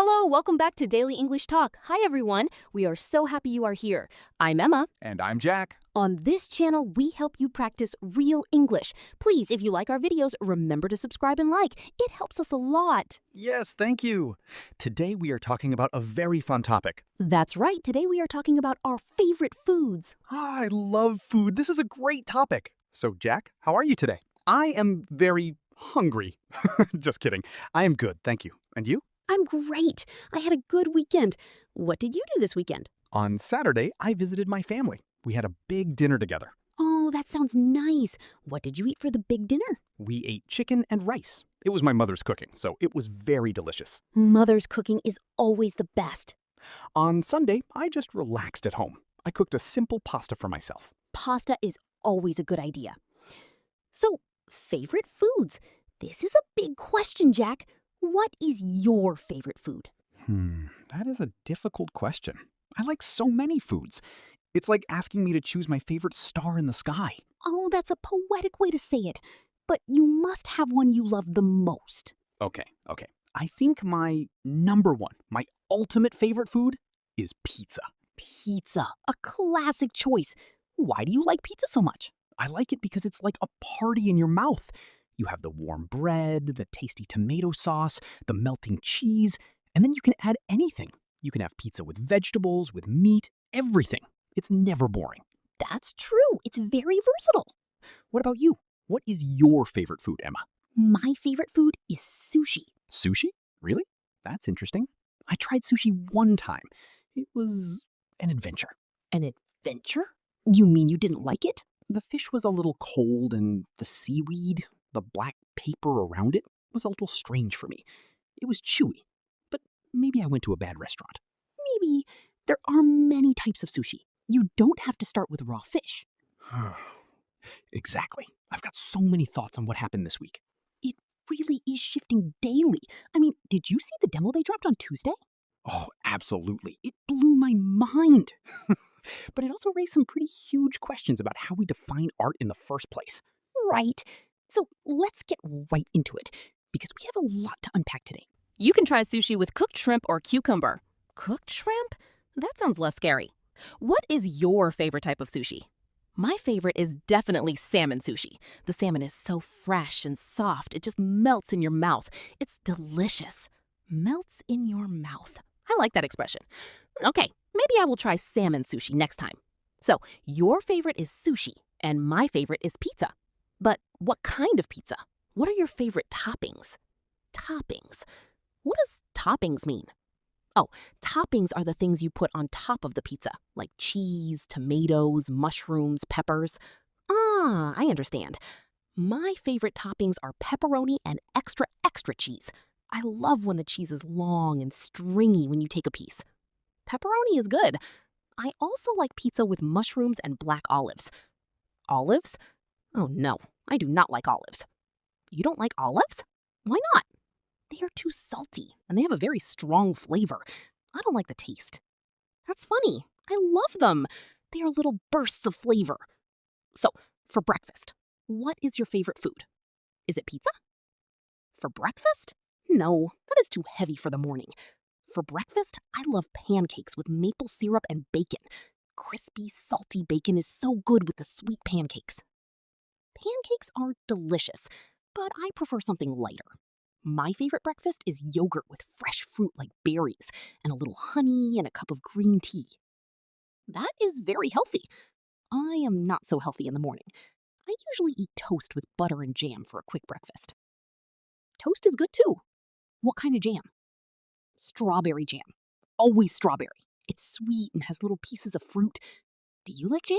Hello, welcome back to Daily English Talk. Hi everyone, we are so happy you are here. I'm Emma. And I'm Jack. On this channel, we help you practice real English. Please, if you like our videos, remember to subscribe and like. It helps us a lot. Yes, thank you. Today we are talking about a very fun topic. That's right, today we are talking about our favorite foods. I love food. This is a great topic. So, Jack, how are you today? I am very hungry. Just kidding. I am good, thank you. And you? I'm great. I had a good weekend. What did you do this weekend? On Saturday, I visited my family. We had a big dinner together. Oh, that sounds nice. What did you eat for the big dinner? We ate chicken and rice. It was my mother's cooking, so it was very delicious. Mother's cooking is always the best. On Sunday, I just relaxed at home. I cooked a simple pasta for myself. Pasta is always a good idea. So, favorite foods. This is a big question, Jack. What is your favorite food? That is a difficult question. I like so many foods. It's like asking me to choose my favorite star in the sky. Oh, that's a poetic way to say it. But you must have one you love the most. Okay. I think my number one, my ultimate favorite food is pizza. Pizza, a classic choice. Why do you like pizza so much? I like it because it's like a party in your mouth. You have the warm bread, the tasty tomato sauce, the melting cheese, and then you can add anything. You can have pizza with vegetables, with meat, everything. It's never boring. That's true. It's very versatile. What about you? What is your favorite food, Emma? My favorite food is sushi. Sushi? Really? That's interesting. I tried sushi one time. It was an adventure. An adventure? You mean you didn't like it? The fish was a little cold and the seaweed, the black paper around it, was a little strange for me. It was chewy, but maybe I went to a bad restaurant. Maybe. There are many types of sushi. You don't have to start with raw fish. Exactly. I've got so many thoughts on what happened this week. It really is shifting daily. I mean, did you see the demo they dropped on Tuesday? Oh, absolutely. It blew my mind. But it also raised some pretty huge questions about how we define art in the first place. Right. So let's get right into it, because we have a lot to unpack today. You can try sushi with cooked shrimp or cucumber. Cooked shrimp? That sounds less scary. What is your favorite type of sushi? My favorite is definitely salmon sushi. The salmon is so fresh and soft, it just melts in your mouth. It's delicious. Melts in your mouth. I like that expression. Okay, maybe I will try salmon sushi next time. So, your favorite is sushi, and my favorite is pizza. But what kind of pizza? What are your favorite toppings? Toppings. What does toppings mean? Oh, toppings are the things you put on top of the pizza, like cheese, tomatoes, mushrooms, peppers. Ah, I understand. My favorite toppings are pepperoni and extra cheese. I love when the cheese is long and stringy when you take a piece. Pepperoni is good. I also like pizza with mushrooms and black olives. Olives? Oh no, I do not like olives. You don't like olives? Why not? They are too salty, and they have a very strong flavor. I don't like the taste. That's funny. I love them. They are little bursts of flavor. So, for breakfast, what is your favorite food? Is it pizza? For breakfast? No, that is too heavy for the morning. For breakfast, I love pancakes with maple syrup and bacon. Crispy, salty bacon is so good with the sweet pancakes. Pancakes are delicious, but I prefer something lighter. My favorite breakfast is yogurt with fresh fruit like berries and a little honey and a cup of green tea. That is very healthy. I am not so healthy in the morning. I usually eat toast with butter and jam for a quick breakfast. Toast is good too. What kind of jam? Strawberry jam. Always strawberry. It's sweet and has little pieces of fruit. Do you like jam?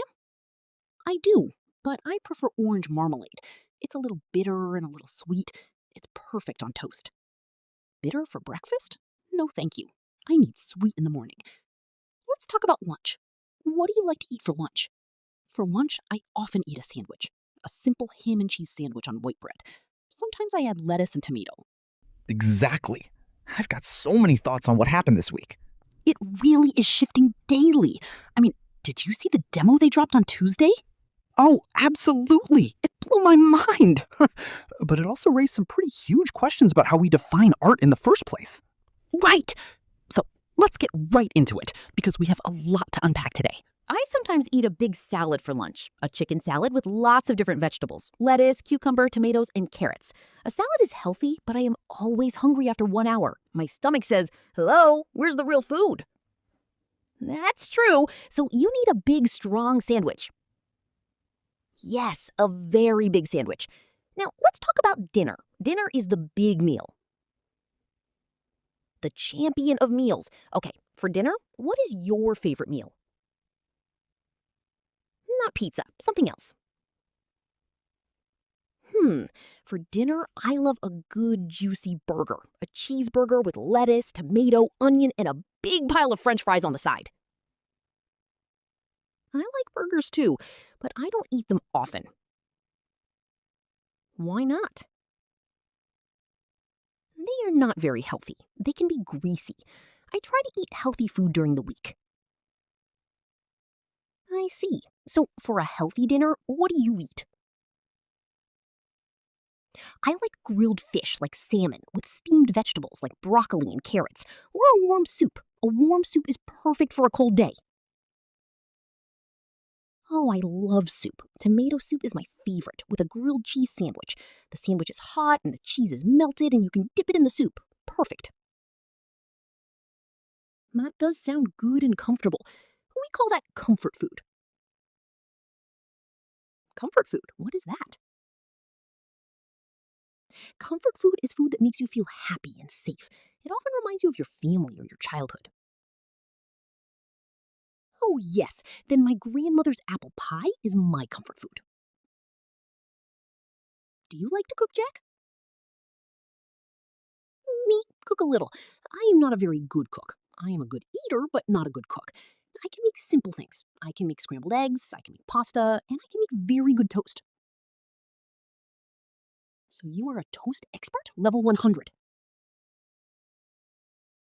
I do, but I prefer orange marmalade. It's a little bitter and a little sweet. It's perfect on toast. Bitter for breakfast? No, thank you. I need sweet in the morning. Let's talk about lunch. What do you like to eat for lunch? For lunch, I often eat a sandwich. A simple ham and cheese sandwich on white bread. Sometimes I add lettuce and tomato. Exactly. I've got so many thoughts on what happened this week. It really is shifting daily. I mean, did you see the demo they dropped on Tuesday? Oh, absolutely. It blew my mind. But it also raised some pretty huge questions about how we define art in the first place. Right! So let's get right into it, because we have a lot to unpack today. I sometimes eat a big salad for lunch, a chicken salad with lots of different vegetables, lettuce, cucumber, tomatoes, and carrots. A salad is healthy, but I am always hungry after 1 hour. My stomach says, hello, where's the real food? That's true, so you need a big, strong sandwich. Yes, a very big sandwich. Now, let's talk about dinner. Dinner is the big meal. The champion of meals. Okay, for dinner, what is your favorite meal? Not pizza, something else. For dinner, I love a good juicy burger. A cheeseburger with lettuce, tomato, onion, and a big pile of French fries on the side. I like burgers too, but I don't eat them often. Why not? They are not very healthy. They can be greasy. I try to eat healthy food during the week. I see. So for a healthy dinner, what do you eat? I like grilled fish like salmon with steamed vegetables like broccoli and carrots, or a warm soup. A warm soup is perfect for a cold day. Oh, I love soup. Tomato soup is my favorite, with a grilled cheese sandwich. The sandwich is hot and the cheese is melted and you can dip it in the soup. Perfect. That does sound good and comfortable. We call that comfort food. Comfort food? What is that? Comfort food is food that makes you feel happy and safe. It often reminds you of your family or your childhood. Oh, yes, then my grandmother's apple pie is my comfort food. Do you like to cook, Jack? Me, cook a little. I am not a very good cook. I am a good eater, but not a good cook. I can make simple things. I can make scrambled eggs, I can make pasta, and I can make very good toast. So you are a toast expert? Level 100.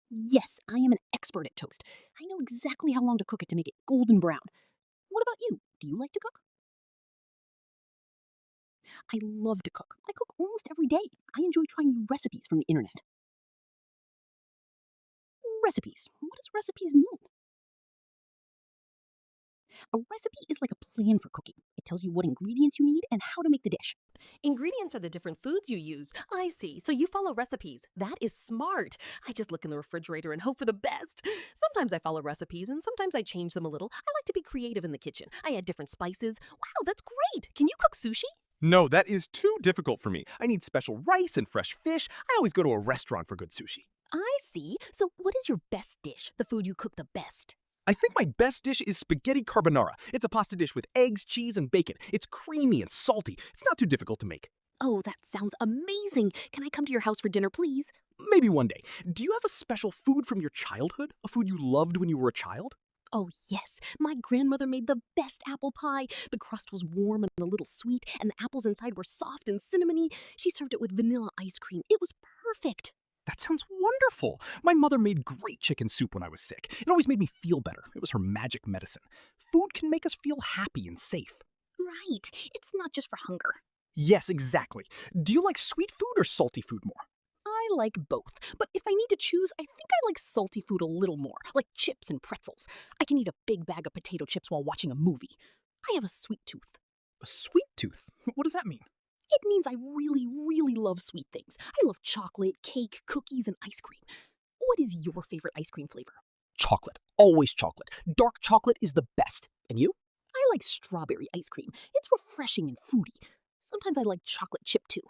Yes, I am an expert at toast. I know exactly how long to cook it to make it golden brown. What about you? Do you like to cook? I love to cook. I cook almost every day. I enjoy trying new recipes from the internet. Recipes. What does recipes mean? A recipe is like a plan for cooking. It tells you what ingredients you need and how to make the dish. Ingredients are the different foods you use. I see. So you follow recipes. That is smart. I just look in the refrigerator and hope for the best. Sometimes I follow recipes and sometimes I change them a little. I like to be creative in the kitchen. I add different spices. Wow, that's great. Can you cook sushi? No, that is too difficult for me. I need special rice and fresh fish. I always go to a restaurant for good sushi. I see. So what is your best dish? The food you cook the best? I think my best dish is spaghetti carbonara. It's a pasta dish with eggs, cheese, and bacon. It's creamy and salty. It's not too difficult to make. Oh, that sounds amazing. Can I come to your house for dinner, please? Maybe one day. Do you have a special food from your childhood? A food you loved when you were a child? Oh, yes. My grandmother made the best apple pie. The crust was warm and a little sweet, and the apples inside were soft and cinnamony. She served it with vanilla ice cream. It was perfect. That sounds wonderful. My mother made great chicken soup when I was sick. It always made me feel better. It was her magic medicine. Food can make us feel happy and safe. Right. It's not just for hunger. Yes, exactly. Do you like sweet food or salty food more? I like both, but if I need to choose, I think I like salty food a little more, like chips and pretzels. I can eat a big bag of potato chips while watching a movie. I have a sweet tooth. A sweet tooth? What does that mean? It means I really, really love sweet things. I love chocolate, cake, cookies, and ice cream. What is your favorite ice cream flavor? Chocolate. Always chocolate. Dark chocolate is the best. And you? I like strawberry ice cream. It's refreshing and fruity. Sometimes I like chocolate chip too.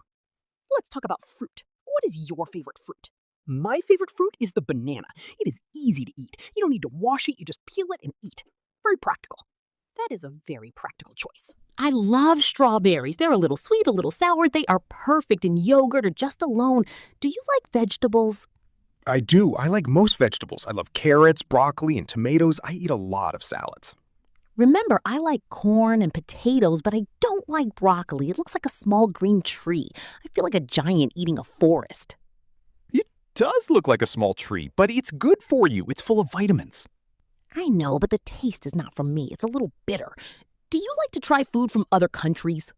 Let's talk about fruit. What is your favorite fruit? My favorite fruit is the banana. It is easy to eat. You don't need to wash it, you just peel it and eat. Very practical. That is a very practical choice. I love strawberries. They're a little sweet, a little sour. They are perfect in yogurt or just alone. Do you like vegetables? I do. I like most vegetables. I love carrots, broccoli, and tomatoes. I eat a lot of salads. Remember, I like corn and potatoes, but I don't like broccoli. It looks like a small green tree. I feel like a giant eating a forest. It does look like a small tree, but it's good for you. It's full of vitamins. I know, but the taste is not from me. It's a little bitter. Do you like to try food from other countries?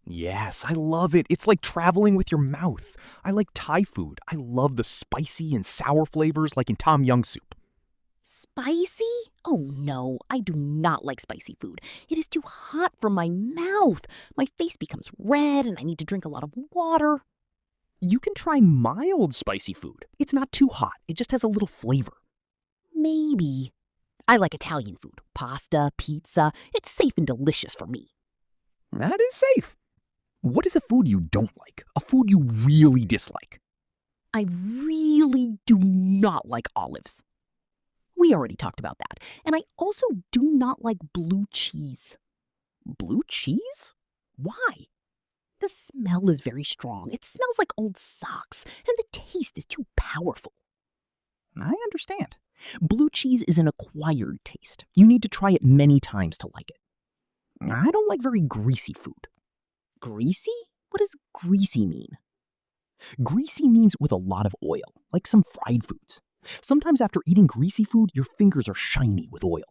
Yes, I love it. It's like traveling with your mouth. I like Thai food. I love the spicy and sour flavors like in Tom Yum soup. Spicy? Oh no, I do not like spicy food. It is too hot for my mouth. My face becomes red and I need to drink a lot of water. You can try mild spicy food. It's not too hot, it just has a little flavor. Maybe. I like Italian food. Pasta, pizza. It's safe and delicious for me. That is safe. What is a food you don't like? A food you really dislike? I really do not like olives. We already talked about that. And I also do not like blue cheese. Blue cheese? Why? The smell is very strong. It smells like old socks, and the taste is too powerful. I understand. Blue cheese is an acquired taste. You need to try it many times to like it. I don't like very greasy food. Greasy? What does greasy mean? Greasy means with a lot of oil, like some fried foods. Sometimes after eating greasy food, your fingers are shiny with oil.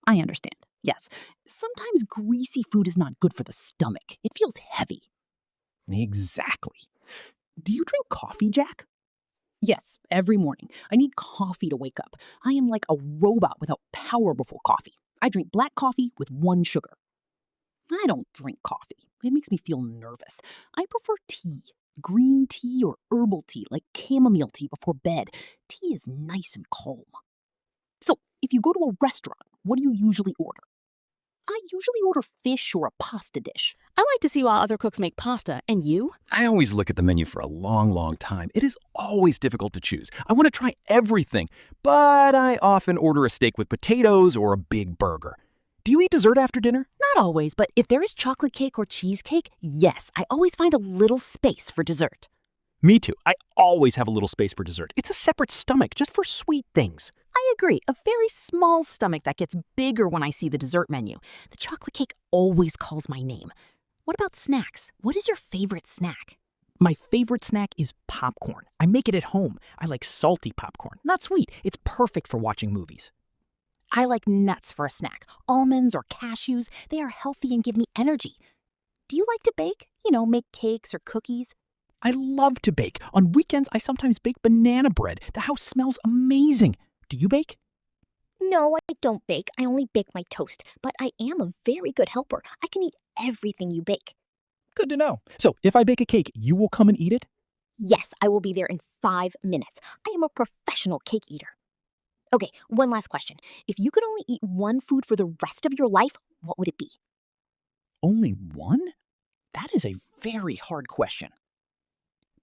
I understand. Yes. Sometimes greasy food is not good for the stomach. It feels heavy. Exactly. Do you drink coffee, Jack? Yes, every morning. I need coffee to wake up. I am like a robot without power before coffee. I drink black coffee with 1 sugar. I don't drink coffee. It makes me feel nervous. I prefer tea. Green tea or herbal tea, like chamomile tea before bed. Tea is nice and calm. So, if you go to a restaurant, what do you usually order? I usually order fish or a pasta dish. I like to see while other cooks make pasta, and you? I always look at the menu for a long time. It is always difficult to choose. I want to try everything, but I often order a steak with potatoes or a big burger. Do you eat dessert after dinner? Not always, but if there is chocolate cake or cheesecake, yes, I always find a little space for dessert. Me too. I always have a little space for dessert. It's a separate stomach just for sweet things. I agree. A very small stomach that gets bigger when I see the dessert menu. The chocolate cake always calls my name. What about snacks? What is your favorite snack? My favorite snack is popcorn. I make it at home. I like salty popcorn, not sweet. It's perfect for watching movies. I like nuts for a snack. Almonds or cashews, they are healthy and give me energy. Do you like to bake? Make cakes or cookies? I love to bake. On weekends, I sometimes bake banana bread. The house smells amazing. Do you bake? No, I don't bake. I only bake my toast. But I am a very good helper. I can eat everything you bake. Good to know. So, if I bake a cake, you will come and eat it? Yes, I will be there in 5 minutes. I am a professional cake eater. Okay, one last question. If you could only eat one food for the rest of your life, what would it be? Only one? That is a very hard question.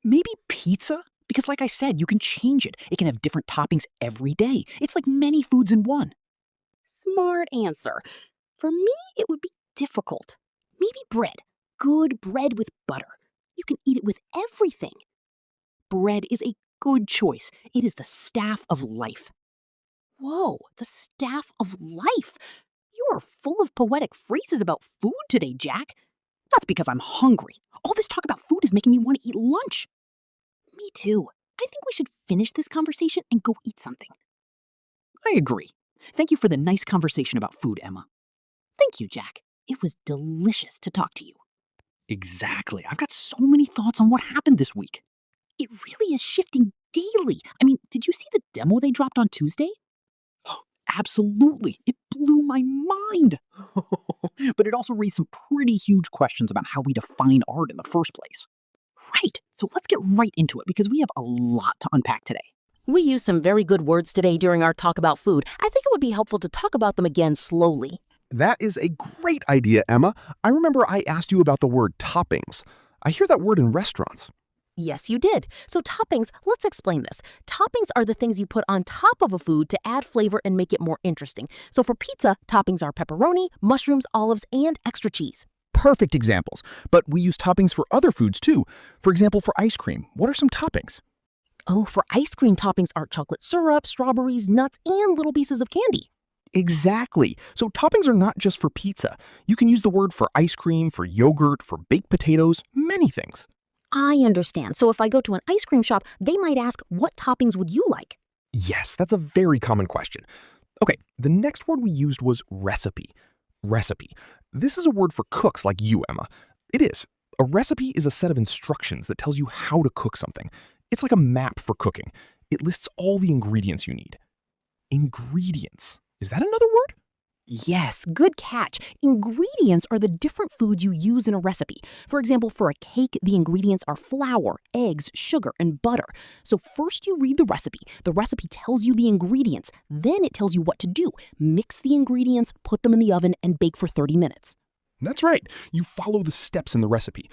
Maybe pizza? Because like I said, you can change it. It can have different toppings every day. It's like many foods in one. Smart answer. For me, it would be difficult. Maybe bread. Good bread with butter. You can eat it with everything. Bread is a good choice. It is the staff of life. Whoa, the staff of life. You are full of poetic phrases about food today, Jack. That's because I'm hungry. All this talk about food is making me want to eat lunch. Me too. I think we should finish this conversation and go eat something. I agree. Thank you for the nice conversation about food, Emma. Thank you, Jack. It was delicious to talk to you. Exactly. I've got so many thoughts on what happened this week. It really is shifting daily. I mean, did you see the demo they dropped on Tuesday? Absolutely. It blew my mind. But it also raised some pretty huge questions about how we define art in the first place. Right. So let's get right into it because we have a lot to unpack today. We used some very good words today during our talk about food. I think it would be helpful to talk about them again slowly. That is a great idea, Emma. I remember I asked you about the word toppings. I hear that word in restaurants. Yes, you did. So toppings, let's explain this. Toppings are the things you put on top of a food to add flavor and make it more interesting. So for pizza, toppings are pepperoni, mushrooms, olives, and extra cheese. Perfect examples. But we use toppings for other foods too. For example, for ice cream, what are some toppings? Oh, for ice cream, toppings are chocolate syrup, strawberries, nuts, and little pieces of candy. Exactly. So toppings are not just for pizza. You can use the word for ice cream, for yogurt, for baked potatoes, many things. I understand. So if I go to an ice cream shop, they might ask, what toppings would you like? Yes, that's a very common question. Okay, the next word we used was recipe. Recipe. This is a word for cooks like you, Emma. It is. A recipe is a set of instructions that tells you how to cook something. It's like a map for cooking. It lists all the ingredients you need. Ingredients. Is that another word? Yes, good catch. Ingredients are the different foods you use in a recipe. For example, for a cake, the ingredients are flour, eggs, sugar, and butter. So first you read the recipe. The recipe tells you the ingredients. Then it tells you what to do. Mix the ingredients, put them in the oven, and bake for 30 minutes. That's right. You follow the steps in the recipe.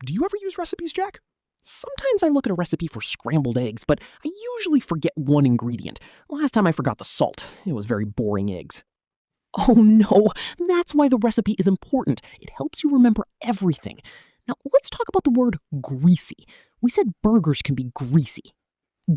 Do you ever use recipes, Jack? Sometimes I look at a recipe for scrambled eggs, but I usually forget one ingredient. Last time I forgot the salt. It was very boring eggs. Oh no, that's why the recipe is important. It helps you remember everything. Now let's talk about the word greasy. We said burgers can be greasy.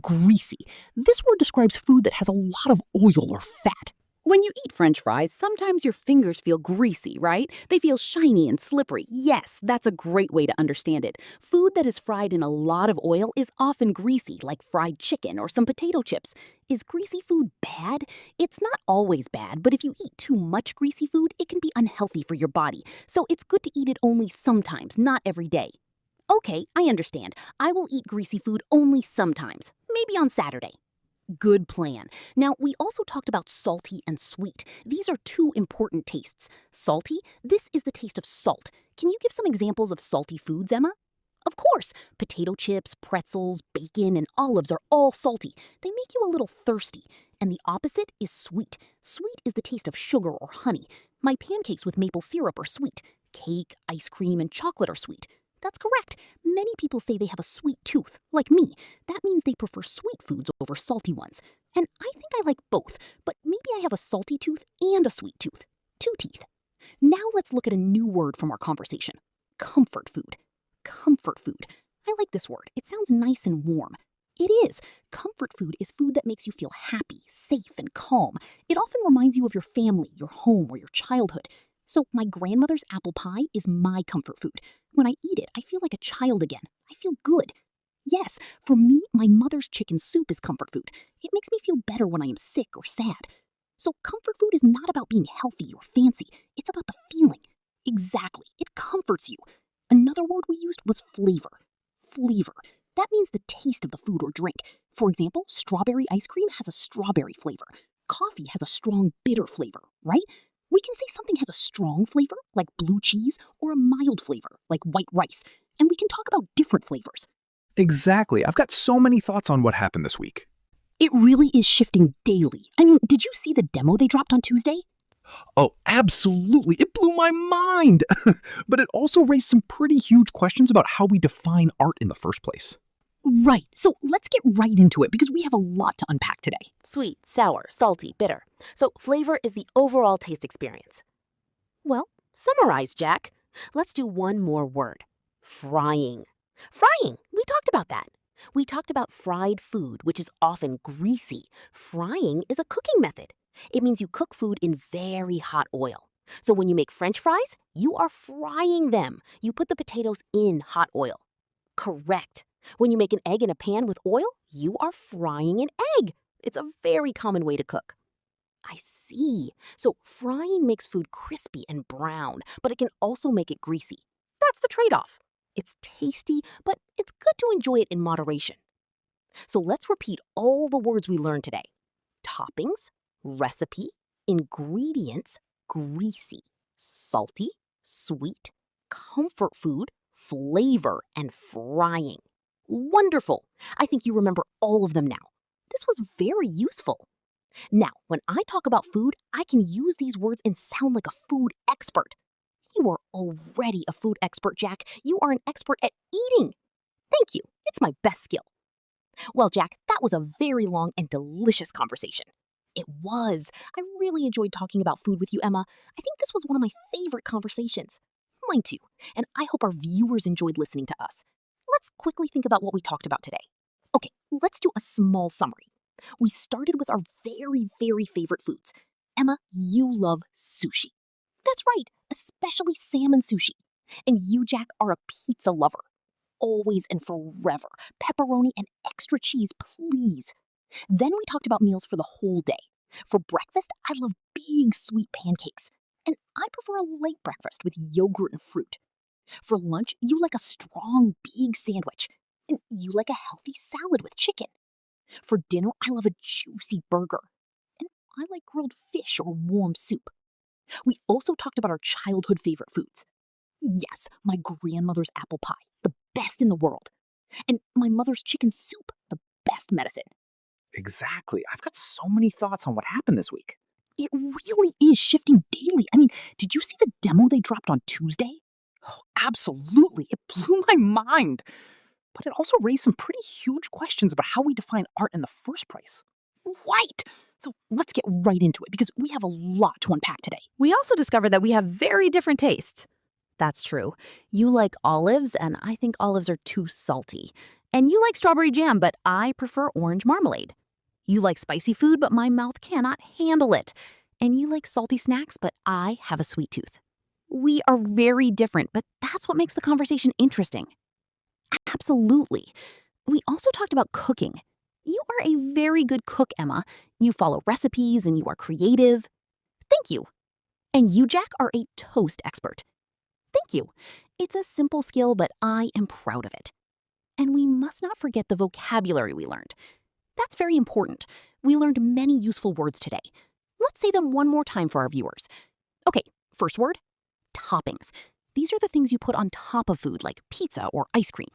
Greasy. This word describes food that has a lot of oil or fat. When you eat French fries, sometimes your fingers feel greasy, right? They feel shiny and slippery. Yes, that's a great way to understand it. Food that is fried in a lot of oil is often greasy, like fried chicken or some potato chips. Is greasy food bad? It's not always bad, but if you eat too much greasy food, it can be unhealthy for your body. So it's good to eat it only sometimes, not every day. Okay, I understand. I will eat greasy food only sometimes, maybe on Saturday. Good plan. Now, we also talked about salty and sweet. These are two important tastes. Salty, this is the taste of salt. Can you give some examples of salty foods, Emma? Of course, potato chips, pretzels, bacon, and olives are all salty. They make you a little thirsty. And the opposite is sweet. Sweet is the taste of sugar or honey. My pancakes with maple syrup are sweet. Cake, ice cream, and chocolate are sweet. That's correct. Many people say they have a sweet tooth, like me. That means they prefer sweet foods over salty ones. And I think I like both, but maybe I have a salty tooth and a sweet tooth. Two teeth. Now let's look at a new word from our conversation. Comfort food. Comfort food. I like this word. It sounds nice and warm. It is. Comfort food is food that makes you feel happy, safe, and calm. It often reminds you of your family, your home, or your childhood. So my grandmother's apple pie is my comfort food. When I eat it, I feel like a child again. I feel good. Yes, for me, my mother's chicken soup is comfort food. It makes me feel better when I am sick or sad. So comfort food is not about being healthy or fancy. It's about the feeling. Exactly. It comforts you. Another word we used was flavor. Flavor. That means the taste of the food or drink. For example, strawberry ice cream has a strawberry flavor. Coffee has a strong bitter flavor, right? We can say something has a strong flavor, like blue cheese, or a mild flavor, like white rice. And we can talk about different flavors. Exactly. I've got so many thoughts on what happened this week. It really is shifting daily. I mean, did you see the demo they dropped on Tuesday? Oh, absolutely. It blew my mind. But it also raised some pretty huge questions about how we define art in the first place. Right. So let's get right into it because we have a lot to unpack today. Sweet, sour, salty, bitter. So flavor is the overall taste experience. Well, summarize, Jack. Let's do one more word. Frying. Frying. We talked about that. We talked about fried food, which is often greasy. Frying is a cooking method. It means you cook food in very hot oil. So when you make French fries, you are frying them. You put the potatoes in hot oil. Correct. When you make an egg in a pan with oil, you are frying an egg. It's a very common way to cook. I see. So frying makes food crispy and brown, but it can also make it greasy. That's the trade-off. It's tasty, but it's good to enjoy it in moderation. So let's repeat all the words we learned today. Toppings, recipe, ingredients, greasy, salty, sweet, comfort food, flavor, and frying. Wonderful! I think you remember all of them now. This was very useful. Now, when I talk about food, I can use these words and sound like a food expert. You are already a food expert, Jack. You are an expert at eating. Thank you. It's my best skill. Well, Jack, that was a very long and delicious conversation. It was. I really enjoyed talking about food with you, Emma. I think this was one of my favorite conversations. Mine too. And I hope our viewers enjoyed listening to us. Let's quickly think about what we talked about today. Okay, let's do a small summary. We started with our very, very favorite foods. Emma, you love sushi. That's right, especially salmon sushi. And you, Jack, are a pizza lover. Always and forever. Pepperoni and extra cheese, please. Then we talked about meals for the whole day. For breakfast, I love big sweet pancakes. And I prefer a light breakfast with yogurt and fruit. For lunch, you like a strong, big sandwich. And you like a healthy salad with chicken. For dinner, I love a juicy burger. And I like grilled fish or warm soup. We also talked about our childhood favorite foods. Yes, my grandmother's apple pie, the best in the world. And my mother's chicken soup, the best medicine. Exactly. I've got so many thoughts on what happened this week. It really is shifting daily. I mean, did you see the demo they dropped on Tuesday? Oh, absolutely. It blew my mind. But it also raised some pretty huge questions about how we define art in the first place. Right! So let's get right into it because we have a lot to unpack today. We also discovered that we have very different tastes. That's true. You like olives, and I think olives are too salty. And you like strawberry jam, but I prefer orange marmalade. You like spicy food, but my mouth cannot handle it. And you like salty snacks, but I have a sweet tooth. We are very different, but that's what makes the conversation interesting. Absolutely. We also talked about cooking. You are a very good cook, Emma. You follow recipes and you are creative. Thank you. And you, Jack, are a toast expert. Thank you. It's a simple skill, but I am proud of it. And we must not forget the vocabulary we learned. That's very important. We learned many useful words today. Let's say them one more time for our viewers. Okay, first word, toppings. These are the things you put on top of food like pizza or ice cream.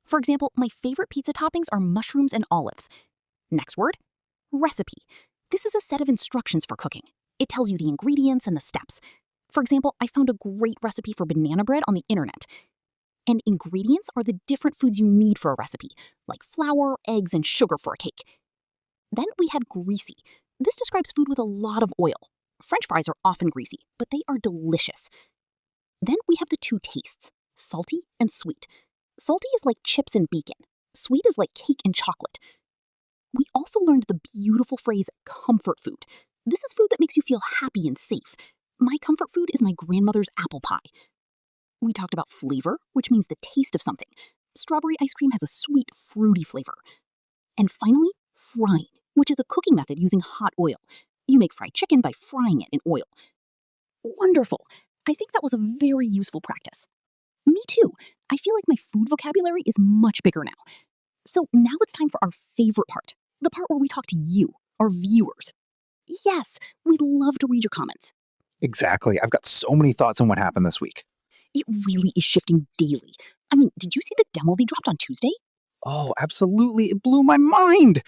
For example, my favorite pizza toppings are mushrooms and olives. Next word, recipe. This is a set of instructions for cooking. It tells you the ingredients and the steps. For example, I found a great recipe for banana bread on the internet. And ingredients are the different foods you need for a recipe, like flour, eggs, and sugar for a cake. Then we had greasy. This describes food with a lot of oil. French fries are often greasy, but they are delicious. Then we have the two tastes, salty and sweet. Salty is like chips and bacon. Sweet is like cake and chocolate. We also learned the beautiful phrase comfort food. This is food that makes you feel happy and safe. My comfort food is my grandmother's apple pie. We talked about flavor, which means the taste of something. Strawberry ice cream has a sweet, fruity flavor. And finally, frying, which is a cooking method using hot oil. You make fried chicken by frying it in oil. Wonderful. I think that was a very useful practice. Me too. I feel like my food vocabulary is much bigger now. So now it's time for our favorite part, the part where we talk to you, our viewers. Yes, we'd love to read your comments. Exactly. I've got so many thoughts on what happened this week. It really is shifting daily. I mean, did you see the demo they dropped on Tuesday? Oh, absolutely. It blew my mind.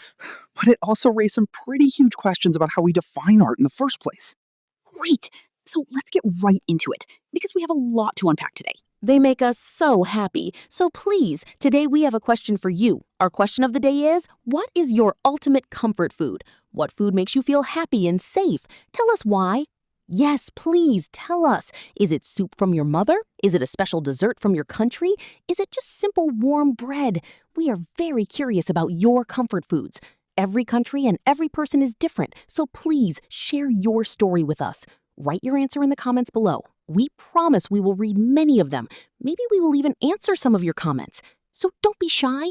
But it also raised some pretty huge questions about how we define art in the first place. Great. So let's get right into it, because we have a lot to unpack today. They make us so happy. So please, today we have a question for you. Our question of the day is, what is your ultimate comfort food? What food makes you feel happy and safe? Tell us why. Yes, please tell us. Is it soup from your mother? Is it a special dessert from your country? Is it just simple warm bread? We are very curious about your comfort foods. Every country and every person is different, so please share your story with us. Write your answer in the comments below. We promise we will read many of them. Maybe we will even answer some of your comments. So don't be shy.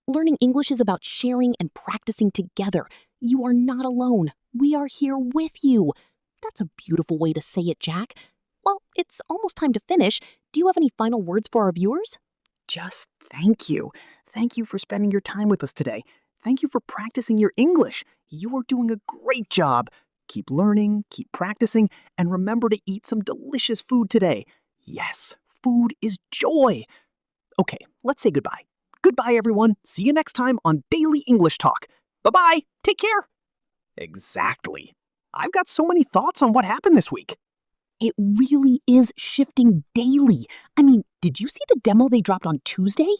Learning English is about sharing and practicing together. You are not alone. We are here with you. That's a beautiful way to say it, Jack. Well, it's almost time to finish. Do you have any final words for our viewers? Just thank you. Thank you for spending your time with us today. Thank you for practicing your English. You are doing a great job. Keep learning, keep practicing, and remember to eat some delicious food today. Yes, food is joy. Okay, let's say goodbye. Goodbye, everyone. See you next time on Daily English Talk. Bye-bye. Take care. Exactly. I've got so many thoughts on what happened this week. It really is shifting daily. I mean, did you see the demo they dropped on Tuesday?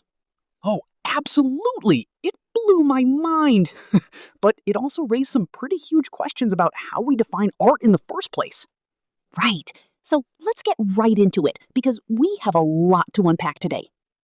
Oh, absolutely. It blew my mind. But it also raised some pretty huge questions about how we define art in the first place. Right. So let's get right into it, because we have a lot to unpack today.